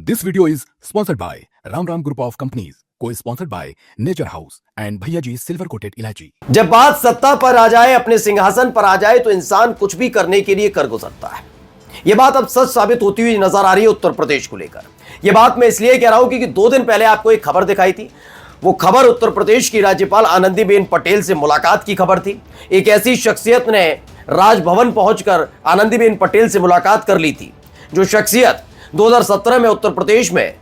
This video is sponsored by Ram Ram Group of Companies, co-sponsored by Nature House and भैया G silver coated इलायची। जब बात सत्ता पर आ जाए, अपने सिंहासन पर आ जाए, तो इंसान कुछ भी करने के लिए कर गुजरता है। यह बात अब सच साबित होती हुई नजर आ रही है उत्तर प्रदेश को लेकर। यह बात मैं इसलिए कह रहा हूं क्योंकि 2 दिन पहले आपको एक खबर दिखाई थी। वो खबर उत्तर प्रदेश की राज्यपाल आनंदीबेन पटेल से मुलाकात की खबर थी। एक ऐसी शख्सियत ने राजभवन पहुंचकर आनंदीबेन पटेल से मुलाकात कर ली थी, जो शख्सियत 2017 में उत्तर प्रदेश में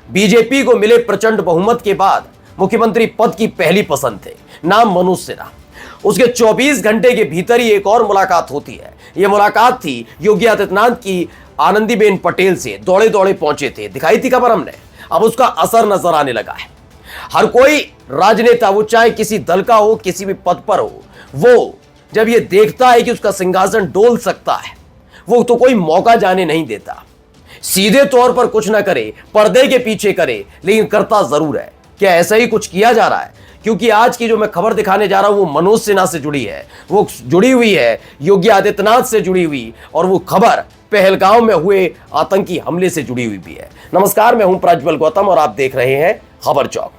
बीजेपी को मिले प्रचंड बहुमत के बाद मुख्यमंत्री पद की पहली पसंद थे। नाम मनोज सिन्हा। उसके 24 घंटे के भीतर ही एक और मुलाकात होती है। यह मुलाकात थी योगी आदित्यनाथ की आनंदीबेन पटेल से। दौड़े दौड़े पहुंचे थे, दिखाई थी खबर हमने। अब उसका असर नजर आने लगा है। हर कोई राजनेता, वो चाहे किसी दल का हो, किसी भी पद पर हो, वो जब ये देखता है कि उसका सिंहासन डोल सकता है, वो तो कोई मौका जाने नहीं देता। सीधे तौर पर कुछ ना करे, पर्दे के पीछे करे, लेकिन करता जरूर है। क्या ऐसा ही कुछ किया जा रहा है? क्योंकि आज की जो मैं खबर दिखाने जा रहा हूं वो मनोज सिन्हा से जुड़ी है। वो जुड़ी हुई है योगी आदित्यनाथ से जुड़ी हुई, और वो खबर पहलगांव में हुए आतंकी हमले से जुड़ी हुई भी है। नमस्कार, मैं हूं प्रज्वल गौतम और आप देख रहे हैं खबर चौक।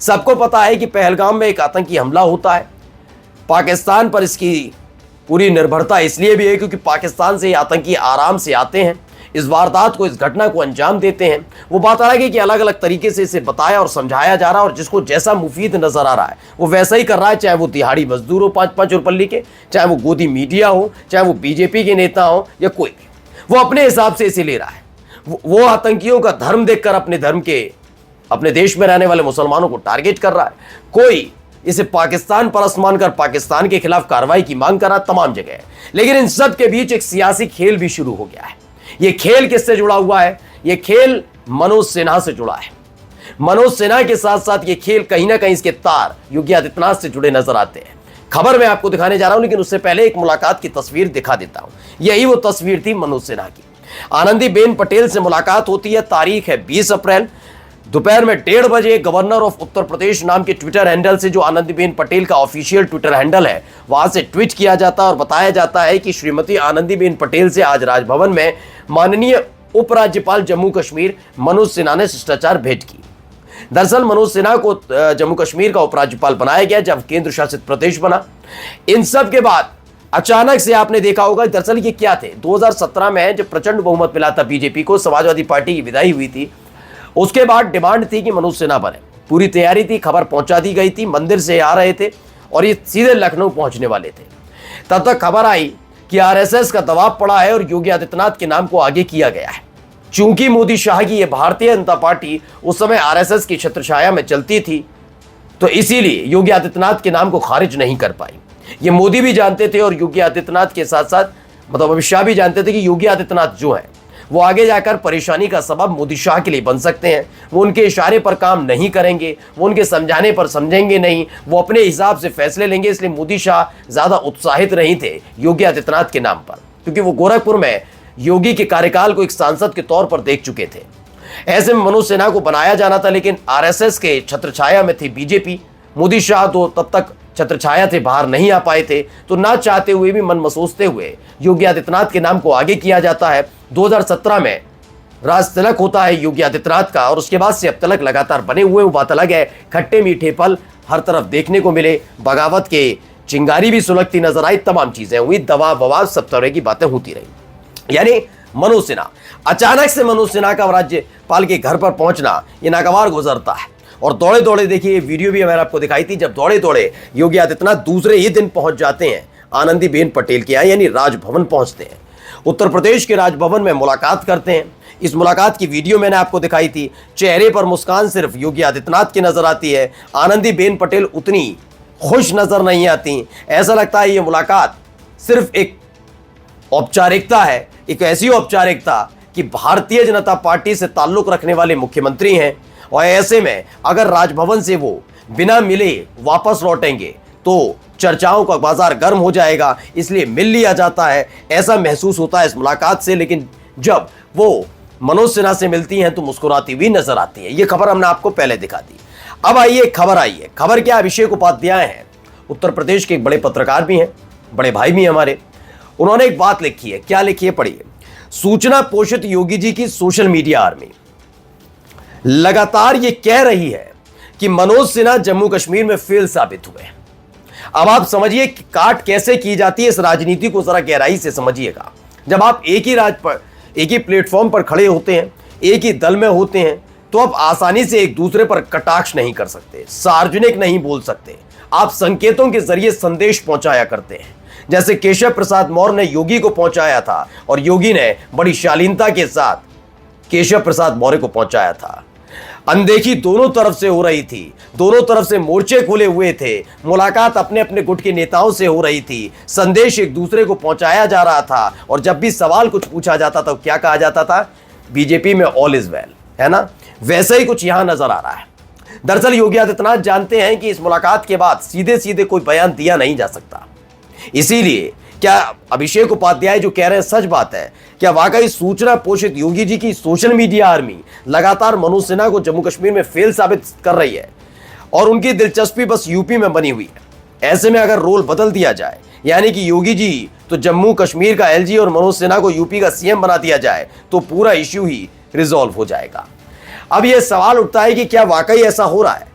सबको पता है कि पहलगाम में एक आतंकी हमला होता है। पाकिस्तान पर इसकी पूरी निर्भरता इसलिए भी है क्योंकि पाकिस्तान से ये आतंकी आराम से आते हैं, इस वारदात को, इस घटना को अंजाम देते हैं। वो बात अलग है कि अलग अलग तरीके से इसे बताया और समझाया जा रहा है, और जिसको जैसा मुफीद नजर आ रहा है वो वैसा ही कर रहा है। चाहे वो दिहाड़ी मजदूर हो 5-5 रुपये के, चाहे वो गोदी मीडिया हो, चाहे वो बीजेपी के नेता हो, या कोई भी, वो अपने हिसाब से इसे ले रहा है। वो आतंकियों का धर्म देखकर अपने धर्म के, अपने देश में रहने वाले मुसलमानों को टारगेट कर रहा है। कोई इसे पाकिस्तान परस्त मानकर पाकिस्तान के खिलाफ कार्रवाई की मांग कर रहा है तमाम जगह। लेकिन इन सब के बीच एक सियासी खेल भी शुरू हो गया है। ये खेल किससे जुड़ा हुआ है? ये खेल मनोज सिन्हा से जुड़ा है। मनोज सिन्हा के साथ साथ ये खेल कहीं ना कहीं इसके तार योगी आदित्यनाथ से जुड़े नजर आते हैं। खबर मैं आपको दिखाने जा रहा हूं, लेकिन उससे पहले एक मुलाकात की तस्वीर दिखा देता हूं। यही वो तस्वीर थी मनोज सिन्हा की। आनंदीबेन पटेल से मुलाकात होती है। तारीख है 20 अप्रैल, दोपहर में 1:30 बजे। गवर्नर ऑफ उत्तर प्रदेश नाम के ट्विटर हैंडल से, जो आनंदीबेन पटेल का ऑफिशियल ट्विटर हैंडल है, वहां से ट्वीट किया जाता है और बताया जाता है कि श्रीमती आनंदीबेन पटेल से आज राजभवन में माननीय उपराज्यपाल जम्मू कश्मीर मनोज सिन्हा ने शिष्टाचार भेंट की। दरअसल मनोज सिन्हा को जम्मू कश्मीर का उपराज्यपाल बनाया गया जब केंद्र शासित प्रदेश बना। इन सब के बाद अचानक से आपने देखा होगा, दरअसल ये क्या थे, 2017 में जब प्रचंड बहुमत मिला था बीजेपी को, समाजवादी पार्टी की विदाई हुई थी, उसके बाद डिमांड थी कि मनोज सिन्हा बने। पूरी तैयारी थी, खबर पहुंचा दी गई थी, मंदिर से आ रहे थे और ये सीधे लखनऊ पहुंचने वाले थे। तब तक खबर आई कि आरएसएस का दबाव पड़ा है और योगी आदित्यनाथ के नाम को आगे किया गया है। चूंकि मोदी शाह की यह भारतीय जनता पार्टी उस समय आरएसएस की छत्रछाया में चलती थी, तो इसीलिए योगी आदित्यनाथ के नाम को खारिज नहीं कर पाई। ये मोदी भी जानते थे और योगी आदित्यनाथ के साथ साथ मतलब अमित शाह भी जानते थे कि योगी आदित्यनाथ जो है वो आगे जाकर परेशानी का सबब मोदी शाह के लिए बन सकते हैं। वो उनके इशारे पर काम नहीं करेंगे, वो उनके समझाने पर समझेंगे नहीं, वो अपने हिसाब से फैसले लेंगे। इसलिए मोदी शाह ज्यादा उत्साहित नहीं थे योगी आदित्यनाथ के नाम पर, क्योंकि वो गोरखपुर में योगी के कार्यकाल को एक सांसद के तौर पर देख चुके थे। ऐसे में मनोज सिन्हा को बनाया जाना था, लेकिन आरएसएस के छत्रछाया में थी बीजेपी। मोदी शाह तो तब तक छत्रछाया थे, बाहर नहीं आ पाए थे, तो ना चाहते हुए भी, मन महसूसते हुए योगी आदित्यनाथ के नाम को आगे किया जाता है। 2017 में राज तिलक होता है योगी आदित्यनाथ का, और उसके बाद से अब तलक लगातार बने हुए। वो बात अलग है, खट्टे मीठे पल हर तरफ देखने को मिले, बगावत के चिंगारी भी सुलगती नजर आई, तमाम चीजें हुई, दवा बवाब सब तरह की बातें होती रही। यानी मनोज सिन्हा, अचानक से मनोज सिन्हा का राज्यपाल के घर पर पहुंचना ये नागवार गुजरता है। और दौड़े दौड़े, देखिए ये वीडियो भी मैंने आपको दिखाई थी, जब दौड़े दौड़े योगी आदित्यनाथ दूसरे ही दिन पहुंच जाते हैं आनंदीबेन पटेल के यहाँ, यानी राजभवन पहुंचते हैं। उत्तर प्रदेश के राजभवन में मुलाकात करते हैं। इस मुलाकात की वीडियो मैंने आपको दिखाई थी। चेहरे पर मुस्कान सिर्फ योगी आदित्यनाथ की नजर आती है। आनंदीबेन पटेल उतनी खुश नजर नहीं आती। ऐसा लगता है ये मुलाकात सिर्फ एक औपचारिकता है, एक ऐसी औपचारिकता कि भारतीय जनता पार्टी से ताल्लुक रखने वाले मुख्यमंत्री हैं, और ऐसे में अगर राजभवन से वो बिना मिले वापस लौटेंगे तो चर्चाओं का बाजार गर्म हो जाएगा, इसलिए मिल लिया जाता है। ऐसा महसूस होता है इस मुलाकात से। लेकिन जब वो मनोज सिन्हा से मिलती हैं तो मुस्कुराती हुई नजर आती है। ये खबर हमने आपको पहले दिखा दी। अब आइए खबर आई है। खबर क्या? अभिषेक उपाध्याय हैं, उत्तर प्रदेश के एक बड़े पत्रकार भी हैं, बड़े भाई भी हमारे। उन्होंने एक बात लिखी है। क्या लिखी है? पढ़िए। सूचना पोषित योगी जी की सोशल मीडिया आर्मी। लगातार ये कह रही है कि मनोज सिन्हा जम्मू कश्मीर में फेल साबित हुए। अब आप समझिए कि काट कैसे की जाती है, इस राजनीति को जरा गहराई से समझिएगा। जब आप एक ही प्लेटफॉर्म पर खड़े होते हैं, एक ही दल में होते हैं, तो आप आसानी से एक दूसरे पर कटाक्ष नहीं कर सकते, सार्वजनिक नहीं बोल सकते। आप संकेतों के जरिए संदेश पहुंचाया करते हैं, जैसे केशव प्रसाद मौर्य ने योगी को पहुंचाया था और योगी ने बड़ी शालीनता के साथ केशव प्रसाद मौर्य को पहुंचाया था। अनदेखी दोनों तरफ से हो रही थी, दोनों तरफ से मोर्चे खुले हुए थे, मुलाकात अपने अपने गुट के नेताओं से हो रही थी, संदेश एक दूसरे को पहुंचाया जा रहा था। और जब भी सवाल कुछ पूछा जाता था, क्या कहा जाता था? बीजेपी में ऑल इज वेल, है ना? वैसे ही कुछ यहां नजर आ रहा है। दरअसल योगी आदित्यनाथ जानते हैं कि इस मुलाकात के बाद सीधे सीधे कोई बयान दिया नहीं जा सकता। इसीलिए क्या अभिषेक उपाध्याय जो कह रहे हैं सच बात है? क्या वाकई सूचना पोषित योगी जी की सोशल मीडिया आर्मी लगातार मनोज सिन्हा को जम्मू कश्मीर में फेल साबित कर रही है और उनकी दिलचस्पी बस यूपी में बनी हुई है? ऐसे में अगर रोल बदल दिया जाए, यानी कि योगी जी तो जम्मू कश्मीर का एलजी और मनोज सिन्हा को यूपी का सीएम बना दिया जाए, तो पूरा इश्यू ही रिजॉल्व हो जाएगा। अब यह सवाल उठता है कि क्या वाकई ऐसा हो रहा है?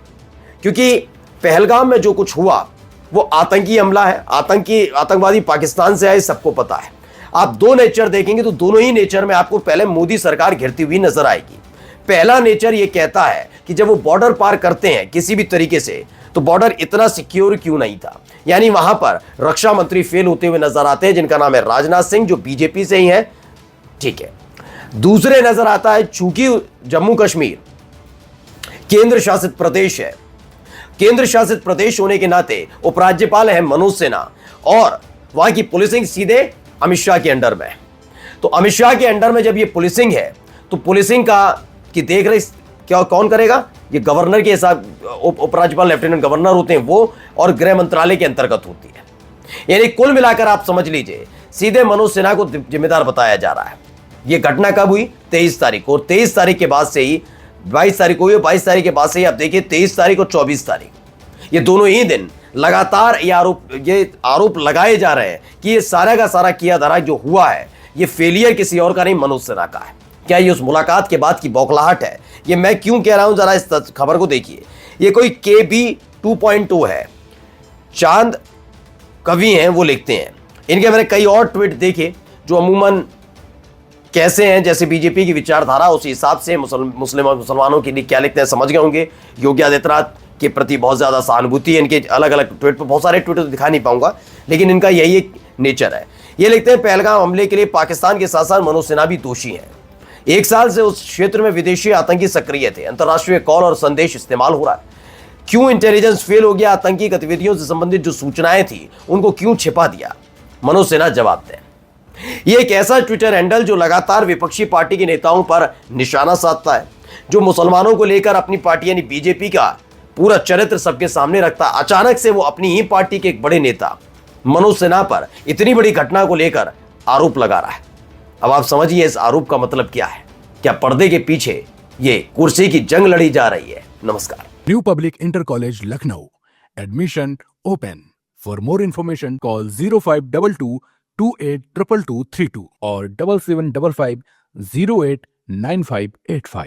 क्योंकि पहलगाम में जो कुछ हुआ वो आतंकी हमला है, आतंकवादी पाकिस्तान से आए, सबको पता है। आप दो नेचर देखेंगे तो दोनों ही नेचर में आपको पहले मोदी सरकार घिरती हुई नजर आएगी। पहला नेचर ये कहता है कि जब वो बॉर्डर पार करते हैं किसी भी तरीके से, तो बॉर्डर इतना सिक्योर क्यों नहीं था? यानी वहां पर रक्षा मंत्री फेल होते हुए नजर आते हैं, जिनका नाम है राजनाथ सिंह, जो बीजेपी से ही है, ठीक है। दूसरे नजर आता है, चूंकि जम्मू कश्मीर केंद्र शासित प्रदेश है, केंद्र शासित प्रदेश होने के नाते उपराज्यपाल है मनोज सिन्हा और वहां की पुलिसिंग सीधे अमित शाह के अंडर में है। तो अमित शाह के अंडर में जब ये पुलिसिंग है, तो पुलिसिंग की देख रेख क्या कौन करेगा? ये गवर्नर के हिसाब, उपराज्यपाल लेफ्टिनेंट गवर्नर होते हैं वो, और गृह मंत्रालय के अंतर्गत होती है। यानी कुल मिलाकर आप समझ लीजिए सीधे मनोज सिन्हा को जिम्मेदार बताया जा रहा है। ये घटना कब हुई? 23 तारीख को, और 23 तारीख के बाद से ही 22 तारीख को हुई, 22 तारीख के बाद से ही आप देखिए 23 तारीख और 24 तारीख, ये दोनों ही दिन लगातार ये आरोप लगाए जा रहे हैं कि ये सारा का सारा किया धरा जो हुआ है, ये फेलियर किसी और का नहीं, मनोज सिन्हा का है। क्या ये उस मुलाकात के बाद की बौखलाहट है? ये मैं क्यों कह रहा हूं, जरा इस खबर को देखिए। ये कोई KB 2.2 है, चांद कवि हैं, वो लिखते हैं। इनके मैंने कई और ट्वीट देखे जो अमूमन कैसे हैं, जैसे बीजेपी की विचारधारा उस हिसाब से मुसलमानों के लिए क्या लिखते हैं समझ गए होंगे। योगी आदित्यनाथ के प्रति बहुत ज्यादा सहानुभूति है इनके, अलग अलग ट्वीट पर, बहुत सारे ट्वीट तो दिखा नहीं पाऊंगा, लेकिन इनका यही एक नेचर है। ये लिखते हैं, पहलगाम हमले के लिए पाकिस्तान के साथ साथ मनोज सिन्हा भी दोषी हैं। 1 साल से उस क्षेत्र में विदेशी आतंकी सक्रिय थे, अंतर्राष्ट्रीय कॉल और संदेश इस्तेमाल हो रहा है। क्यों इंटेलिजेंस फेल हो गया? आतंकी गतिविधियों से संबंधित जो सूचनाएं थी उनको क्यों छिपा दिया? मनोज सिन्हा जवाब दें। ये एक ऐसा ट्विटर हैंडल जो लगातार विपक्षी पार्टी के नेताओं पर निशाना साधता है, जो मुसलमानों को लेकर अपनी पार्टी यानी बीजेपी का पूरा चरित्र सबके सामने रखता। अचानक से वो अपनी ही पार्टी के एक बड़े नेता मनोज सिन्हा पर इतनी बड़ी घटना को लेकर आरोप लगा रहा है। अब आप समझिए इस आरोप का मतलब क्या है? क्या पर्दे के पीछे ये कुर्सी की जंग लड़ी जा रही है? नमस्कार। New public inter college Lucknow, admission open. For more information call 0522 282232 और 7755 089585।